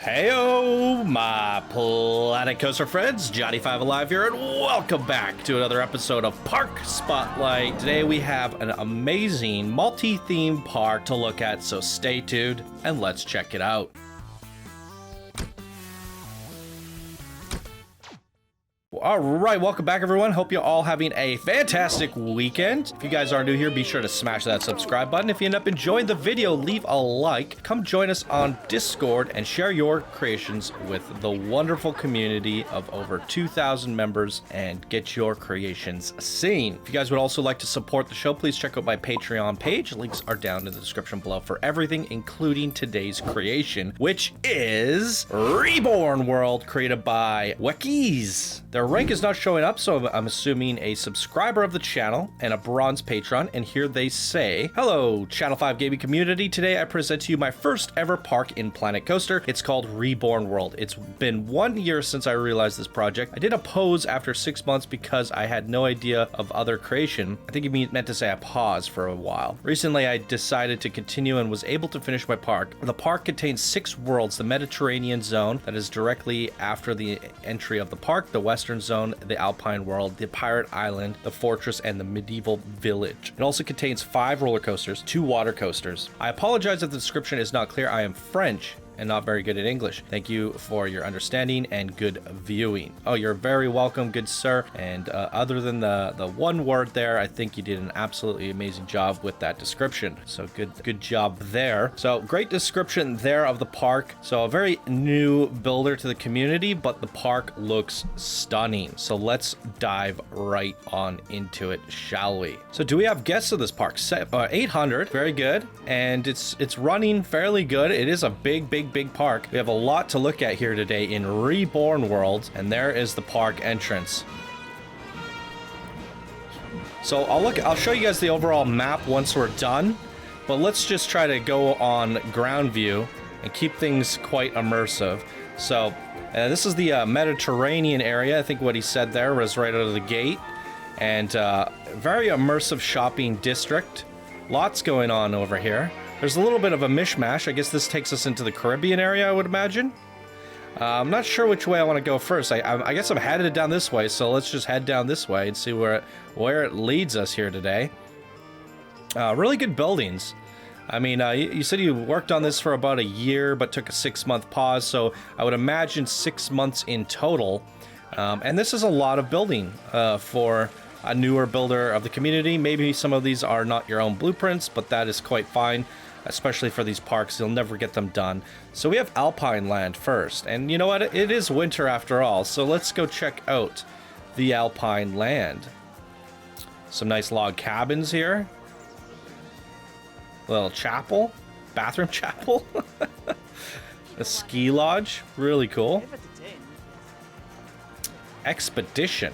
Heyo, my Planet Coaster friends, Johnny5 Alive here, and welcome back to another episode of Park Spotlight. Today we have an amazing multi-theme park to look at, so stay tuned and let's check it out. All right, welcome back, everyone. Hope you're all having a fantastic weekend. If you guys are new here, be sure to smash that subscribe button. If you end up enjoying the video, leave a like. Come join us on Discord and share your creations with the wonderful community of over 2,000 members and get your creations seen. If you guys would also like to support the show, please check out my Patreon page. Links are down in the description below for everything, including today's creation, which is Reborn World, created by Wekeez. Their rank is not showing up, so I'm assuming a subscriber of the channel and a bronze patron. And here they say, hello, Channel 5 gaming community. Today I present to you my first ever park in Planet Coaster. It's called Reborn World. It's been 1 year since I realized this project. I did a pause after 6 months because I had no idea of other creation. I think you meant to say I paused for a while. Recently, I decided to continue and was able to finish my park. The park contains 6 worlds: the Mediterranean zone, that is directly after the entry of the park, the Western zone, the Alpine world, the Pirate Island, the Fortress, and the Medieval Village. It also contains 5 roller coasters, 2 water coasters. I apologize if the description is not clear. I am French and not very good at English. Thank you for your understanding and good viewing. Oh, you're very welcome, good sir. And other than the one word there, I think you did an absolutely amazing job with that description. So good job there. So great description there of the park. So a very new builder to the community, but the park looks stunning. So let's dive right on into it, shall we? So do we have guests of this park? 800, very good. And it's running fairly good. It is a big park. We have a lot to look at here today in Reborn World, and there is the park entrance. So I'll show you guys the overall map once we're done, but let's just try to go on ground view and keep things quite immersive. So this is the Mediterranean area. I think what he said there was right out of the gate, and very immersive shopping district. Lots going on over here. There's a little bit of a mishmash. I guess this takes us into the Caribbean area, I would imagine. I'm not sure which way I want to go first. I guess I'm headed down this way, so let's just head down this way and see where it leads us here today. Really good buildings. I mean, you said you worked on this for about a year, but took a 6-month pause, so I would imagine 6 months in total. And this is a lot of building for a newer builder of the community. Maybe some of these are not your own blueprints, but that is quite fine. Especially for these parks, you'll never get them done. So we have Alpine land first, and you know what? It is winter after all, so let's go check out the Alpine land. Some nice log cabins here. A little chapel, bathroom chapel. A ski lodge, really cool. Expedition.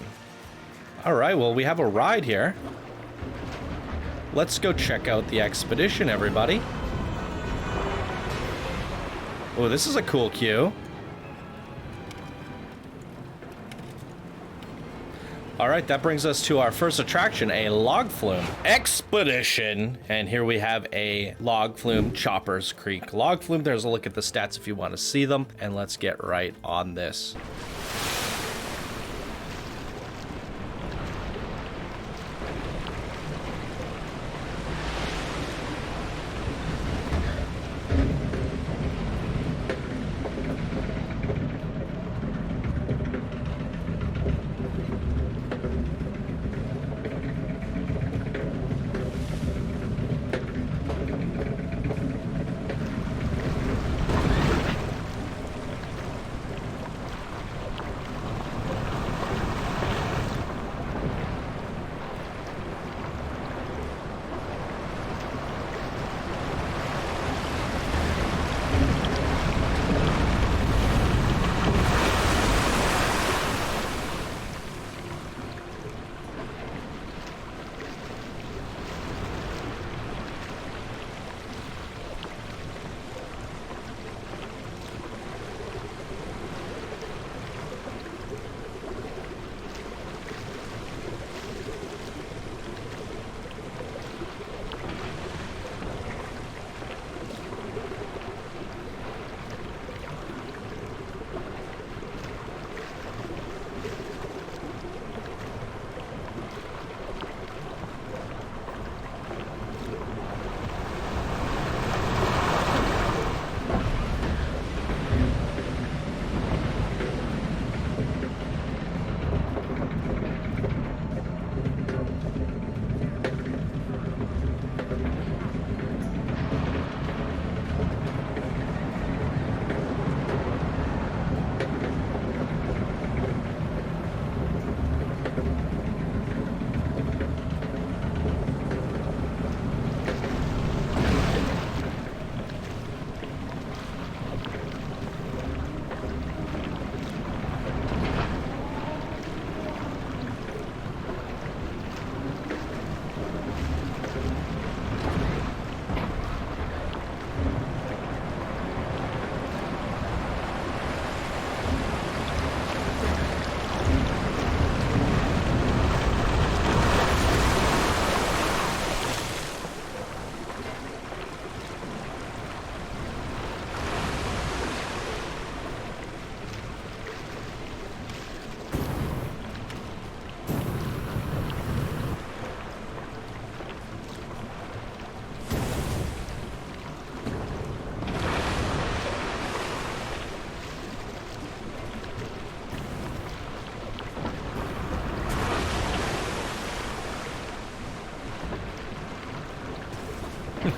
All right, well, we have a ride here. Let's go check out the expedition, everybody. Oh, this is a cool queue. All right, that brings us to our first attraction, a Log Flume expedition. And here we have a Log Flume Choppers Creek Log Flume. There's a look at the stats if you want to see them. And let's get right on this.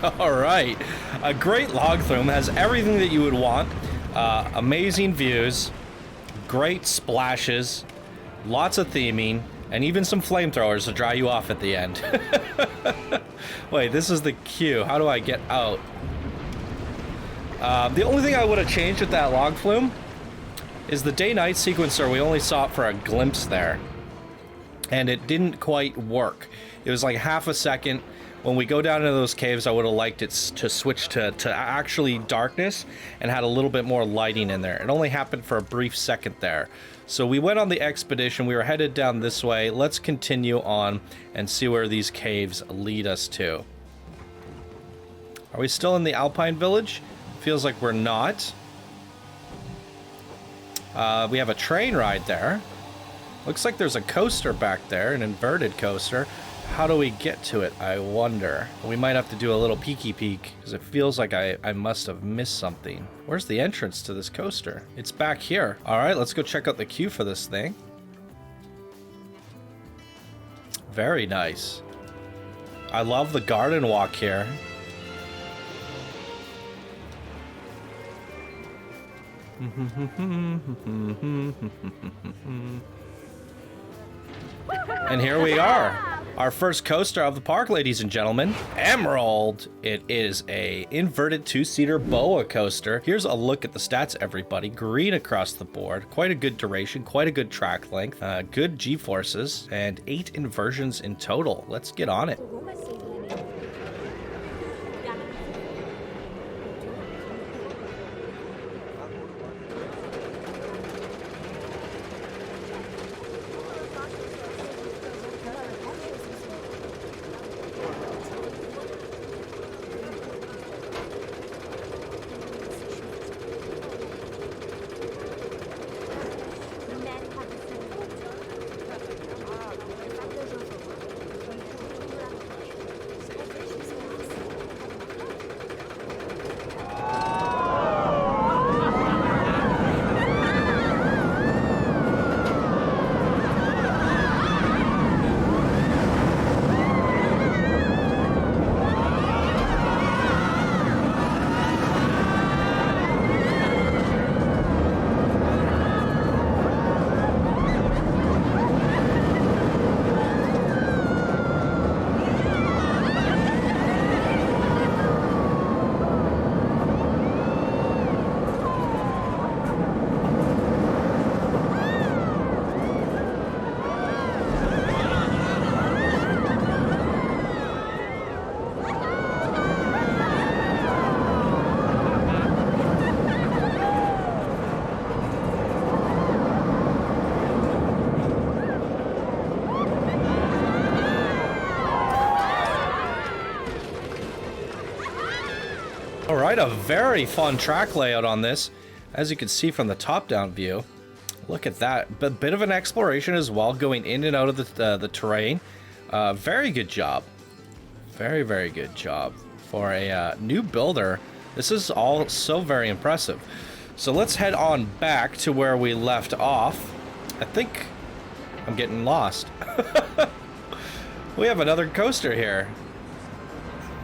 All right. A great Log Flume has everything that you would want. Amazing views, great splashes, lots of theming, and even some flamethrowers to dry you off at the end. Wait, this is the queue. How do I get out? The only thing I would have changed with that Log Flume is the day-night sequencer. We only saw it for a glimpse there, and it didn't quite work. It was like half a second. When we go down into those caves, I would have liked it to switch to actually darkness and had a little bit more lighting in there. It only happened for a brief second there. So we went on the expedition. We were headed down this way. Let's continue on and see where these caves lead us to. Are we still in the Alpine village? Feels like we're not. We have a train ride there. Looks like there's a coaster back there, an inverted coaster. How do we get to it, I wonder? We might have to do a little peeky peek, because it feels like I must have missed something. Where's the entrance to this coaster? It's back here. All right, let's go check out the queue for this thing. Very nice. I love the garden walk here. And here we are. Our first coaster of the park, ladies and gentlemen. Emerald. It is a inverted two-seater boa coaster. Here's a look at the stats, everybody. Green across the board. Quite a good duration, quite a good track length, good G-forces, and 8 inversions in total. Let's get on it. All right, a very fun track layout on this, as you can see from the top-down view. Look at that, a bit of an exploration as well, going in and out of the terrain. Very good job, very, very good job for a new builder. This is all so very impressive. So let's head on back to where we left off. I think I'm getting lost. We have another coaster here.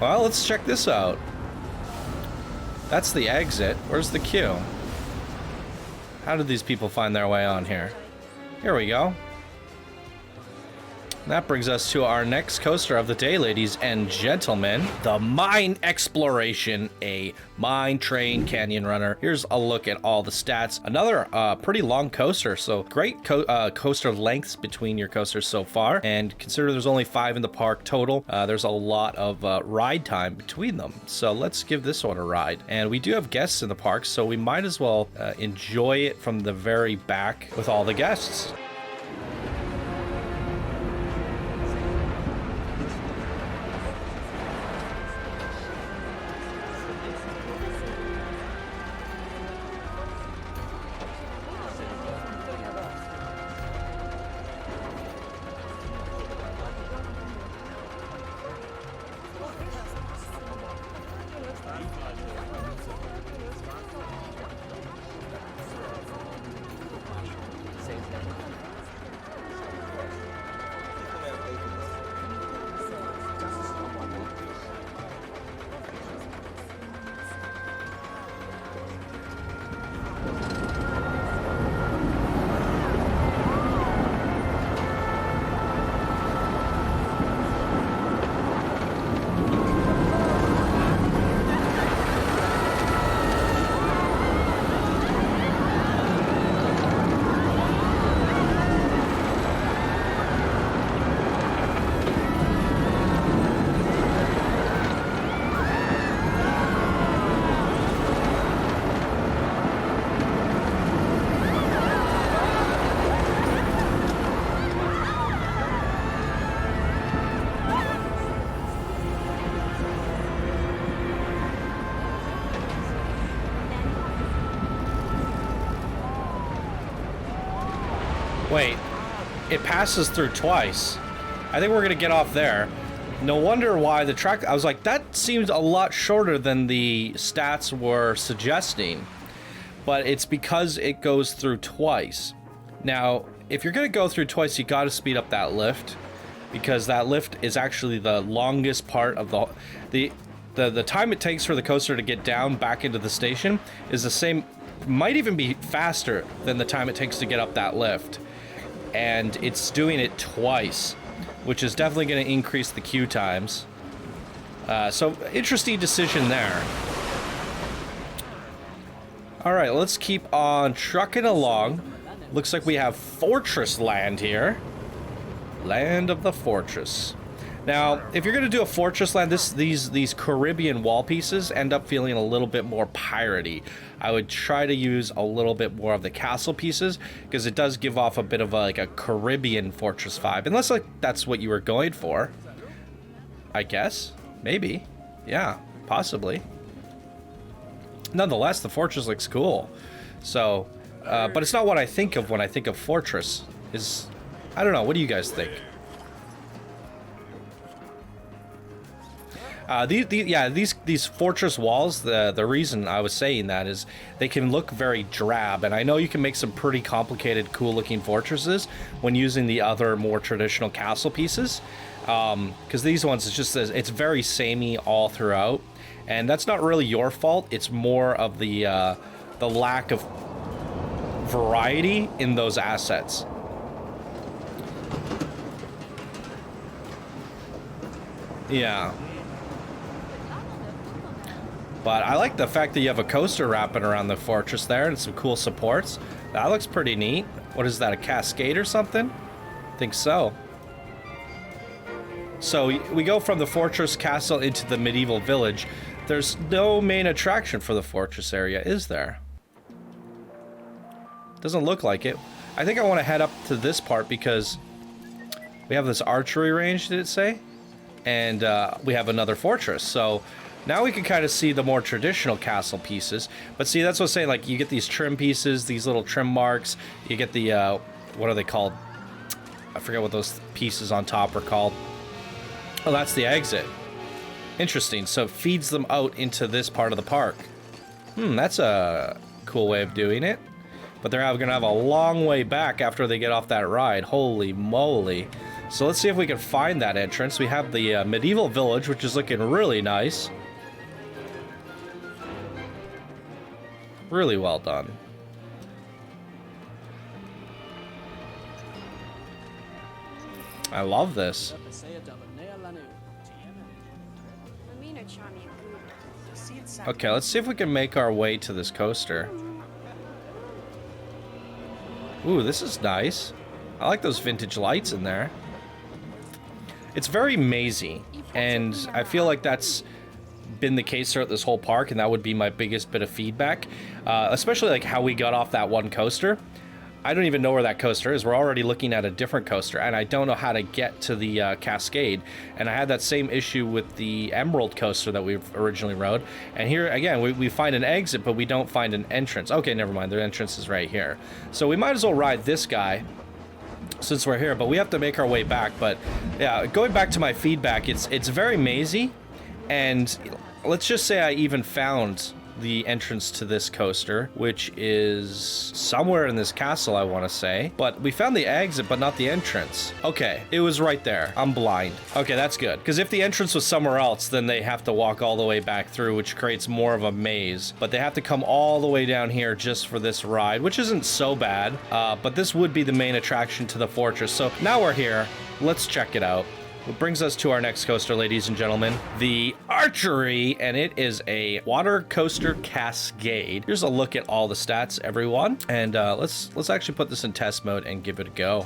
Well, let's check this out. That's the exit. Where's the queue? How did these people find their way on here? Here we go. That brings us to our next coaster of the day, ladies and gentlemen. The Mine Exploration, a mine train canyon runner. Here's a look at all the stats. Another pretty long coaster, so great coaster lengths between your coasters so far. And consider there's only 5 in the park total. There's a lot of ride time between them. So let's give this one a ride. And we do have guests in the park, so we might as well enjoy it from the very back with all the guests. Wait, it passes through twice. I think we're gonna get off there. No wonder why the track... I was like, that seems a lot shorter than the stats were suggesting. But it's because it goes through twice. Now, if you're gonna go through twice, you gotta speed up that lift. Because that lift is actually the longest part of the time it takes for the coaster to get down back into the station is the same, might even be faster than the time it takes to get up that lift. And it's doing it twice, which is definitely going to increase the queue times. So interesting decision there. All right, let's keep on trucking along. Looks like we have Fortress Land here. Land of the Fortress. Now, if you're going to do a Fortress Land, these Caribbean wall pieces end up feeling a little bit more piratey. I would try to use a little bit more of the castle pieces because it does give off a bit of like a Caribbean fortress vibe. Unless like that's what you were going for. I guess. Maybe. Yeah, possibly. Nonetheless, the fortress looks cool. So, but it's not what I think of when I think of fortress. I don't know, what do you guys think? These fortress walls, the reason I was saying that is they can look very drab, and I know you can make some pretty complicated, cool-looking fortresses when using the other more traditional castle pieces, because these ones, it's very samey all throughout, and that's not really your fault. It's more of the lack of variety in those assets. Yeah. But I like the fact that you have a coaster wrapping around the fortress there and some cool supports. That looks pretty neat. What is that, a Cascade or something? I think so. So we go from the fortress castle into the medieval village. There's no main attraction for the fortress area, is there? Doesn't look like it. I think I want to head up to this part because we have this archery range, did it say? And we have another fortress. So now we can kind of see the more traditional castle pieces. But see, that's what I'm saying, like, you get these trim pieces, these little trim marks. You get the, what are they called? I forget what those pieces on top are called. Oh, that's the exit. Interesting. So it feeds them out into this part of the park. That's a cool way of doing it. But they're going to have a long way back after they get off that ride. Holy moly. So let's see if we can find that entrance. We have the medieval village, which is looking really nice. Really well done. I love this. Okay, let's see if we can make our way to this coaster. Ooh, this is nice. I like those vintage lights in there. It's very mazy, and I feel like that's been the case throughout this whole park, and that would be my biggest bit of feedback, especially like how we got off that one coaster. I don't even know where that coaster is. We're already looking at a different coaster, and I don't know how to get to the Cascade. And I had that same issue with the Emerald coaster that we originally rode. And here, again, we find an exit, but we don't find an entrance. Okay, never mind. The entrance is right here. So we might as well ride this guy since we're here, but we have to make our way back. But yeah, going back to my feedback, it's very mazy, and let's just say I even found the entrance to this coaster, which is somewhere in this castle, I want to say. But we found the exit, but not the entrance. Okay, it was right there. I'm blind. Okay, that's good. Because if the entrance was somewhere else, then they have to walk all the way back through, which creates more of a maze. But they have to come all the way down here just for this ride, which isn't so bad. But this would be the main attraction to the fortress. So now we're here. Let's check it out. What brings us to our next coaster, ladies and gentlemen, the archery, and it is a water coaster Cascade. Here's a look at all the stats, everyone, and let's actually put this in test mode and give it a go.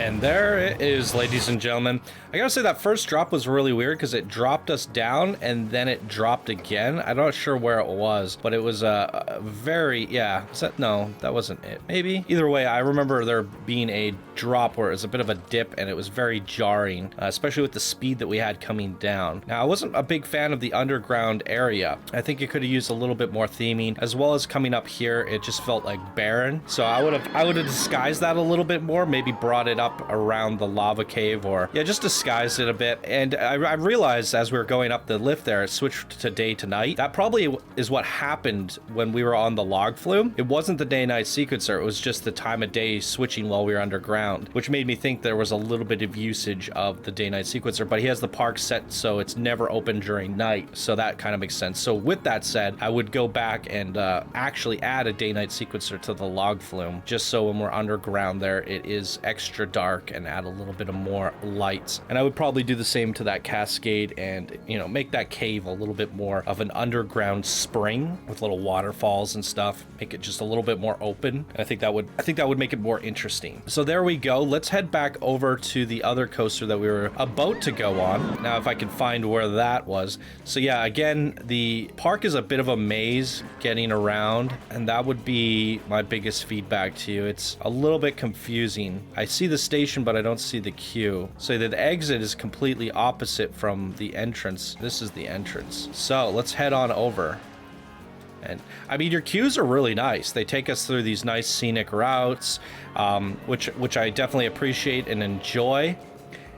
And there it is, ladies and gentlemen. I gotta say that first drop was really weird because it dropped us down and then it dropped again. I'm not sure where it was, but it was a very, yeah. No, that wasn't it. Maybe. Either way, I remember there being a drop where it was a bit of a dip and it was very jarring, especially with the speed that we had coming down. Now, I wasn't a big fan of the underground area. I think it could have used a little bit more theming, as well as coming up here, it just felt like barren. So I would have disguised that a little bit more, maybe brought it up around the lava cave, or yeah, just disguised it a bit. And I realized as we were going up the lift there, it switched to day to night. That probably is what happened when we were on the Log Flume. It wasn't the day-night sequencer, it was just the time of day switching while we were underground, which made me think there was a little bit of usage of the day-night sequencer. But he has the park set so it's never open during night, so that kind of makes sense. So with that said, I would go back and actually add a day-night sequencer to the Log Flume, just so when we're underground there, it is extra dark, and add a little bit of more lights. And I would probably do the same to that Cascade, and you know, make that cave a little bit more of an underground spring with little waterfalls and stuff. Make it just a little bit more open. And I think that would make it more interesting. So there we go. Let's head back over to the other coaster that we were about to go on. Now, if I can find where that was. So yeah, again, the park is a bit of a maze getting around, and that would be my biggest feedback to you. It's a little bit confusing. I see the station, but I don't see the queue. So the exit is completely opposite from the entrance. This is the entrance. So let's head on over. And I mean, your queues are really nice. They take us through these nice scenic routes, which I definitely appreciate and enjoy.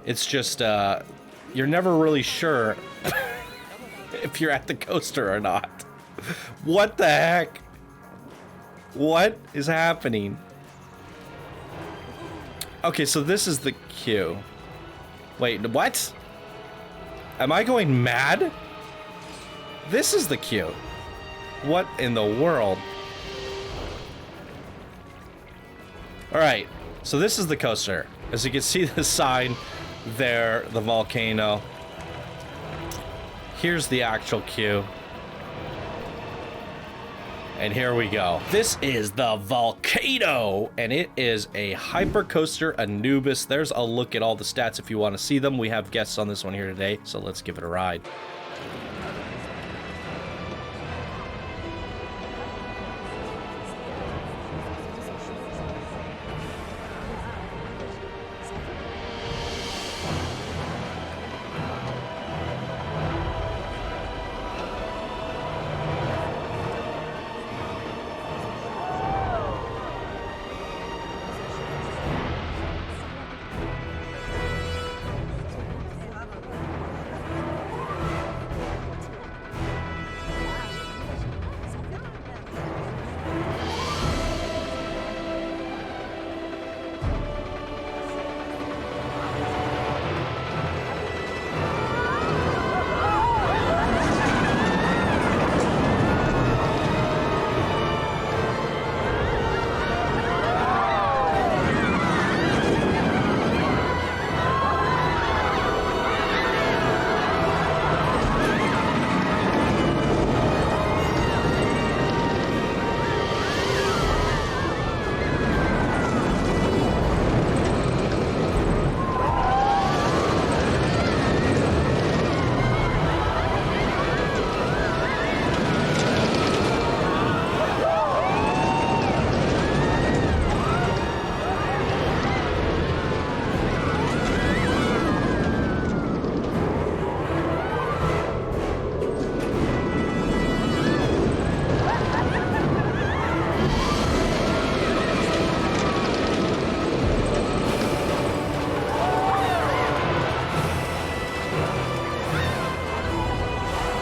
It's just, you're never really sure if you're at the coaster or not. What the heck? What is happening? Okay, so this is the queue. Wait, what? Am I going mad? This is the queue. What in the world? All right, so this is the coaster. As you can see the sign there, the volcano. Here's the actual queue. And here we go. This is the Volcano, and it is a hypercoaster Anubis. There's a look at all the stats if you want to see them. We have guests on this one here today, so let's give it a ride.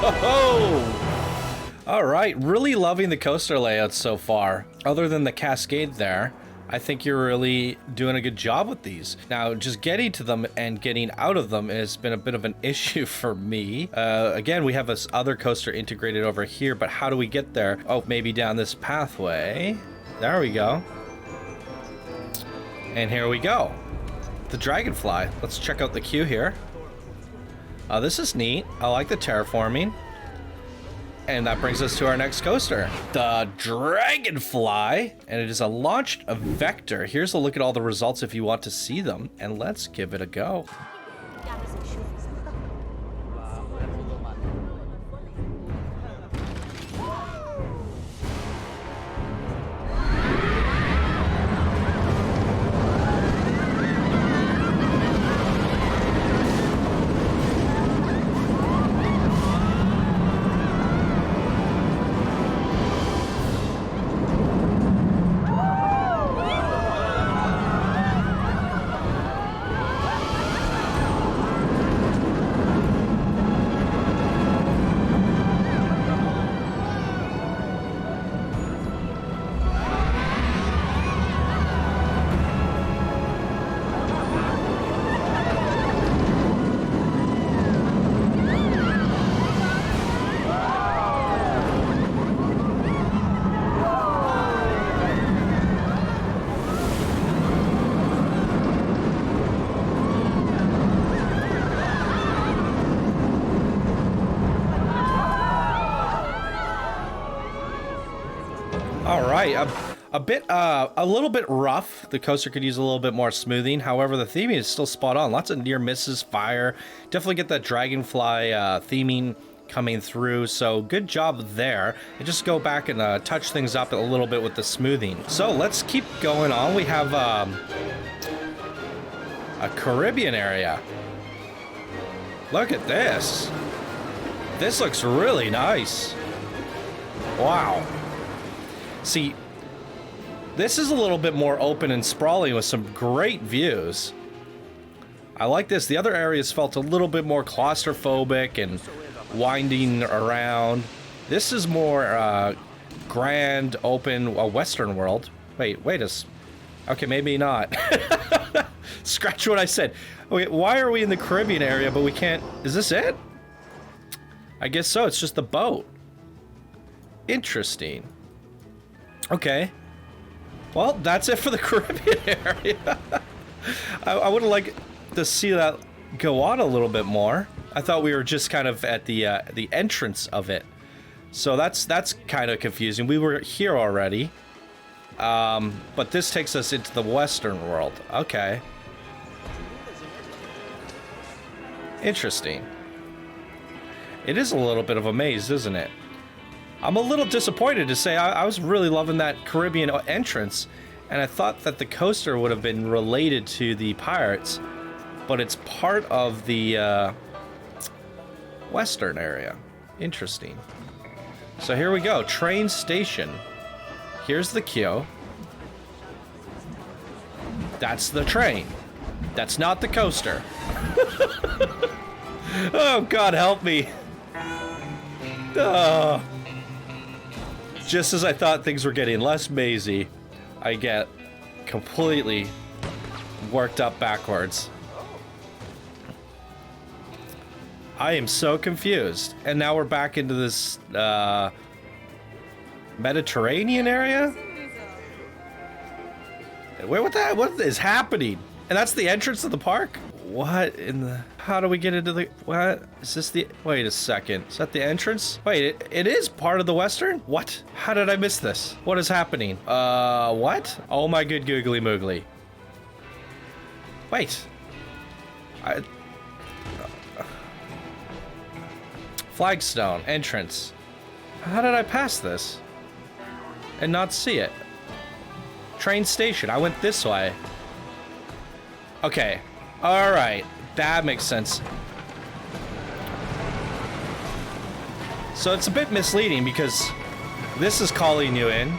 Oh! All right, really loving the coaster layouts so far. Other than the Cascade there, I think you're really doing a good job with these. Now, just getting to them and getting out of them has been a bit of an issue for me. Again, we have this other coaster integrated over here, but how do we get there? Oh, maybe down this pathway. There we go. And here we go. The Dragonfly. Let's check out the queue here. This is neat. I like the terraforming. And that brings us to our next coaster, the Dragonfly, and it is a launched vector. Here's a look at all the results if you want to see them, and let's give it a go. All right, a little bit rough. The coaster could use a little bit more smoothing. However, the theming is still spot on. Lots of near misses, fire. Definitely get that Dragonfly theming coming through. So good job there. And just go back and touch things up a little bit with the smoothing. So let's keep going on. We have a Caribbean area. Look at this. This looks really nice. Wow. See, this is a little bit more open and sprawling with some great views. I like this. The other areas felt a little bit more claustrophobic and winding around. This is more grand, open, Western World. Wait a... Okay, maybe not. Scratch what I said. Okay, why are we in the Caribbean area, but we can't... Is this it? I guess so. It's just the boat. Interesting. Okay. Well, that's it for the Caribbean area. I would like to see that go on a little bit more. I thought we were just kind of at the entrance of it. So that's kind of confusing. We were here already. But this takes us into the Western World. Okay. Interesting. It is a little bit of a maze, isn't it? I'm a little disappointed to say I was really loving that Caribbean entrance, and I thought that the coaster would have been related to the Pirates, but it's part of the Western area. Interesting. So here we go, train station. Here's the queue. That's the train. That's not the coaster. Oh, God help me. Just as I thought things were getting less mazy, I get completely worked up backwards. I am so confused. And now we're back into this Mediterranean area? Wait, what is happening? And that's the entrance to the park? What in the... How do we get into the... What? Is this the... Wait a second. Is that the entrance? Wait, it is part of the Western? What? How did I miss this? What is happening? What? Oh my good googly moogly. Wait. Flagstone, entrance. How did I pass this? And not see it? Train station. I went this way. Okay. Alright. That makes sense. So it's a bit misleading because this is calling you in,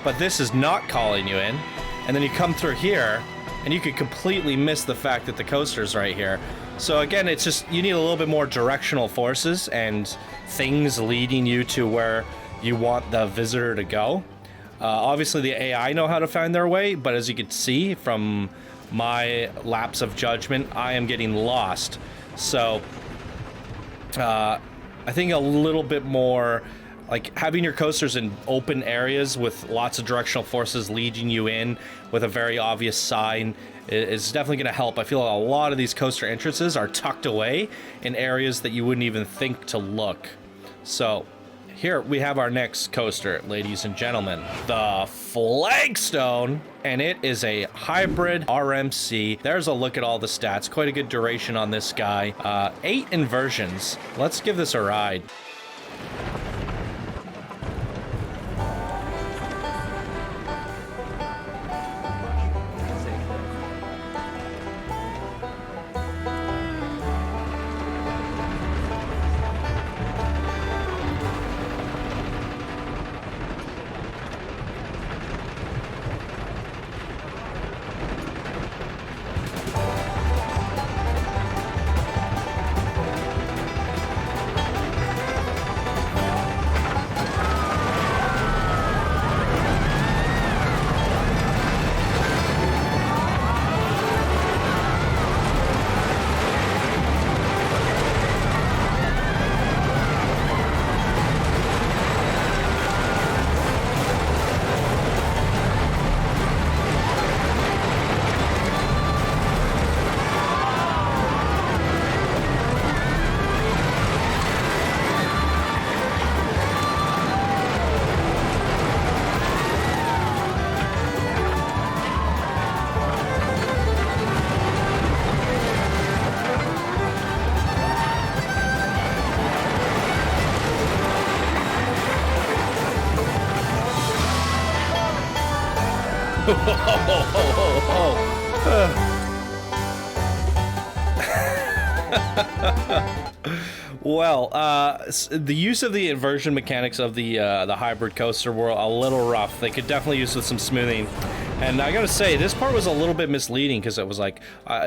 but this is not calling you in. And then you come through here, and you could completely miss the fact that the coaster's right here. So again, it's just, you need a little bit more directional forces and things leading you to where you want the visitor to go. Obviously, the AI know how to find their way, but as you can see from my lapse of judgment, I am getting lost. So I think a little bit more, like having your coasters in open areas with lots of directional forces leading you in with a very obvious sign is definitely going to help. I feel a lot of these coaster entrances are tucked away in areas that you wouldn't even think to look. So here we have our next coaster, ladies and gentlemen, the Flagstone, and it is a hybrid RMC. There's a look at all the stats. Quite a good duration on this guy. 8 inversions. Let's give this a ride. Well, the use of the inversion mechanics of the hybrid coaster were a little rough. They could definitely use with some smoothing. And I gotta say, this part was a little bit misleading because it was like,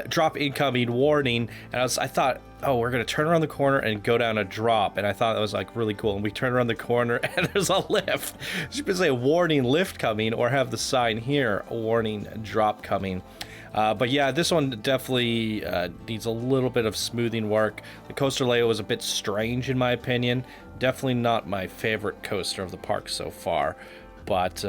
drop incoming warning. And I thought, oh, we're gonna turn around the corner and go down a drop. And I thought that was like really cool. And we turn around the corner and there's a lift. It should say warning lift coming, or have the sign here, warning drop coming. But yeah, this one definitely needs a little bit of smoothing work. The coaster layout was a bit strange in my opinion. Definitely not my favorite coaster of the park so far. But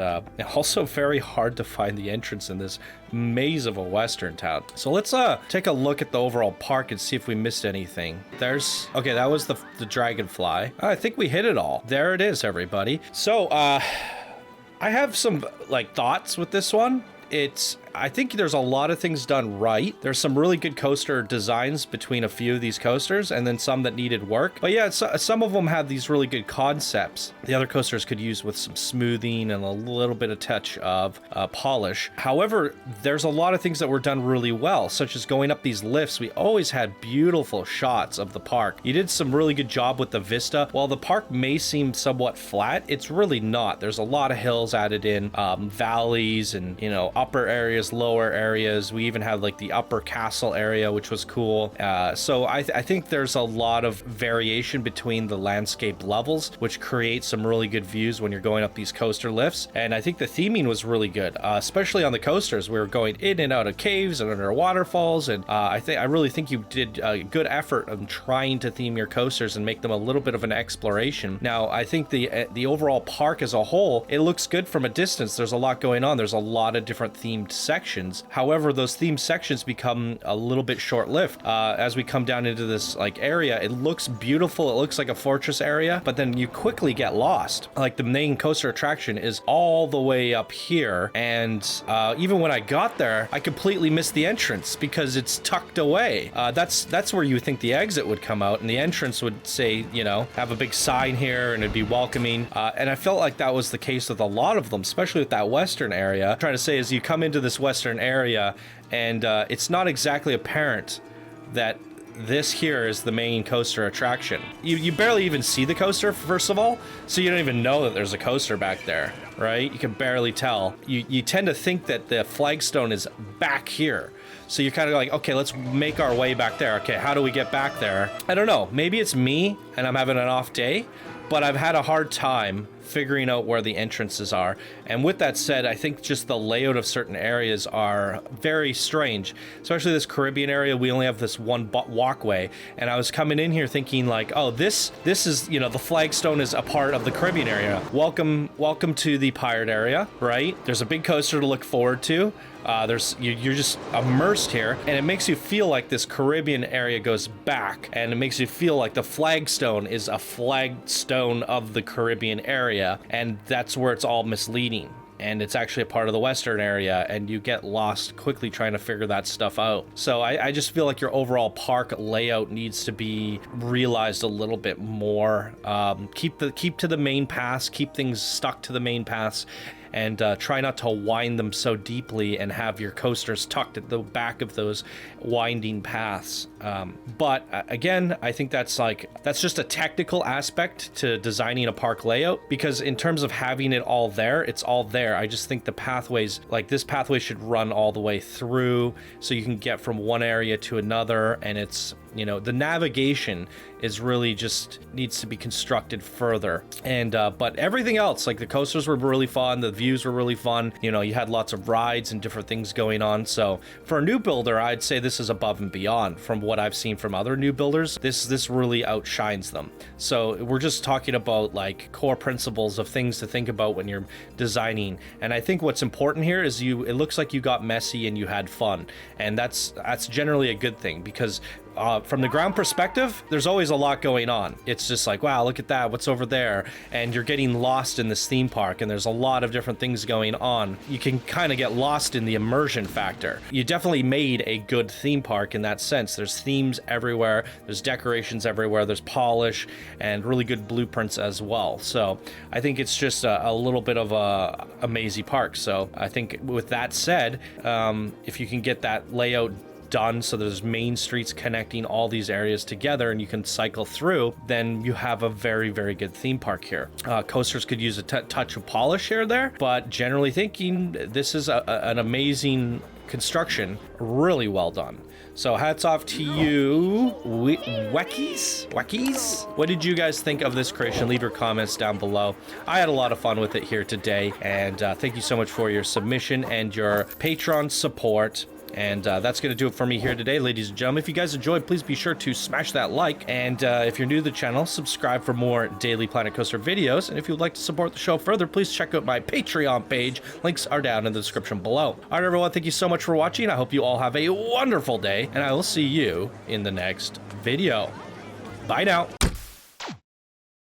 also very hard to find the entrance in this maze of a western town. So let's take a look at the overall park and see if we missed anything. Okay, that was the Dragonfly. I think we hit it all. There it is, everybody. So I have some like thoughts with this one. I think there's a lot of things done right. There's some really good coaster designs between a few of these coasters, and then some that needed work. But yeah, some of them have these really good concepts. The other coasters could use with some smoothing and a little bit of touch of polish. However, there's a lot of things that were done really well, such as going up these lifts. We always had beautiful shots of the park. You did some really good job with the vista. While the park may seem somewhat flat, it's really not. There's a lot of hills added in, valleys, and upper areas, lower areas. We even had like the upper castle area, which was cool. So I think there's a lot of variation between the landscape levels, which creates some really good views when you're going up these coaster lifts. And I think the theming was really good, especially on the coasters. We were going in and out of caves and under waterfalls, and I really think you did a good effort of trying to theme your coasters and make them a little bit of an exploration. Now, I think the overall park as a whole, it looks good from a distance. There's a lot going on. There's a lot of different themed sections. However, those themed sections become a little bit short-lived. As we come down into this like area, it looks beautiful. It looks like a fortress area, but then you quickly get lost. Like the main coaster attraction is all the way up here, and even when I got there, I completely missed the entrance because it's tucked away. That's where you think the exit would come out, and the entrance would say, have a big sign here and it'd be welcoming. And I felt like that was the case with a lot of them, especially with that western area. I'm trying to say is you come into this western area and it's not exactly apparent that this here is the main coaster attraction. You barely even see the coaster, first of all, so you don't even know that there's a coaster back there, right? You can barely tell. You tend to think that the flagstone is back here. So you're kind of like, okay, let's make our way back there. Okay, how do we get back there? I don't know. Maybe it's me and I'm having an off day, but I've had a hard time figuring out where the entrances are. And with that said, I think just the layout of certain areas are very strange, especially this Caribbean area. We only have this one walkway, and I was coming in here thinking like, oh, this is, you know, the Flagstone is a part of the Caribbean area. Welcome to the pirate area, right? There's a big coaster to look forward to. You're just immersed here, and it makes you feel like this Caribbean area goes back, and it makes you feel like the Flagstone is a flagstone of the Caribbean area, and that's where it's all misleading. And it's actually a part of the Western area, and you get lost quickly trying to figure that stuff out. So I just feel like your overall park layout needs to be realized a little bit more. Keep to the main paths, keep things stuck to the main paths, and try not to wind them so deeply and have your coasters tucked at the back of those winding paths. But again, I think that's just a technical aspect to designing a park layout, because in terms of having it all there, it's all there. I just think the pathways, like this pathway, should run all the way through so you can get from one area to another, and it's, you know, the navigation is really just needs to be constructed further. And but everything else, like the coasters were really fun, the views were really fun, you know, you had lots of rides and different things going on. So for a new builder, I'd say this is above and beyond from what I've seen from other new builders. This really outshines them. So we're just talking about like core principles of things to think about when you're designing. And I think what's important here is it looks like you got messy and you had fun, and that's generally a good thing, because from the ground perspective, there's always a lot going on. It's just like, wow, look at that, what's over there? And you're getting lost in this theme park, and there's a lot of different things going on. You can kind of get lost in the immersion factor. You definitely made a good theme park in that sense. There's themes everywhere, there's decorations everywhere, there's polish, and really good blueprints as well. So I think it's just a little bit of a mazy park. So I think with that said, if you can get that layout done so there's main streets connecting all these areas together and you can cycle through, then you have a very, very good theme park here. Coasters could use a touch of polish here or there, but generally thinking, this is an amazing construction, really well done. So hats off to you, Wekeez. What did you guys think of this creation? Leave your comments down below. I had a lot of fun with it here today, and thank you so much for your submission and your Patreon support. And that's going to do it for me here today, ladies and gentlemen. If you guys enjoyed, please be sure to smash that like. And if you're new to the channel, subscribe for more daily Planet Coaster videos. And if you'd like to support the show further, please check out my Patreon page. Links are down in the description below. All right, everyone, thank you so much for watching. I hope you all have a wonderful day, and I will see you in the next video. Bye now.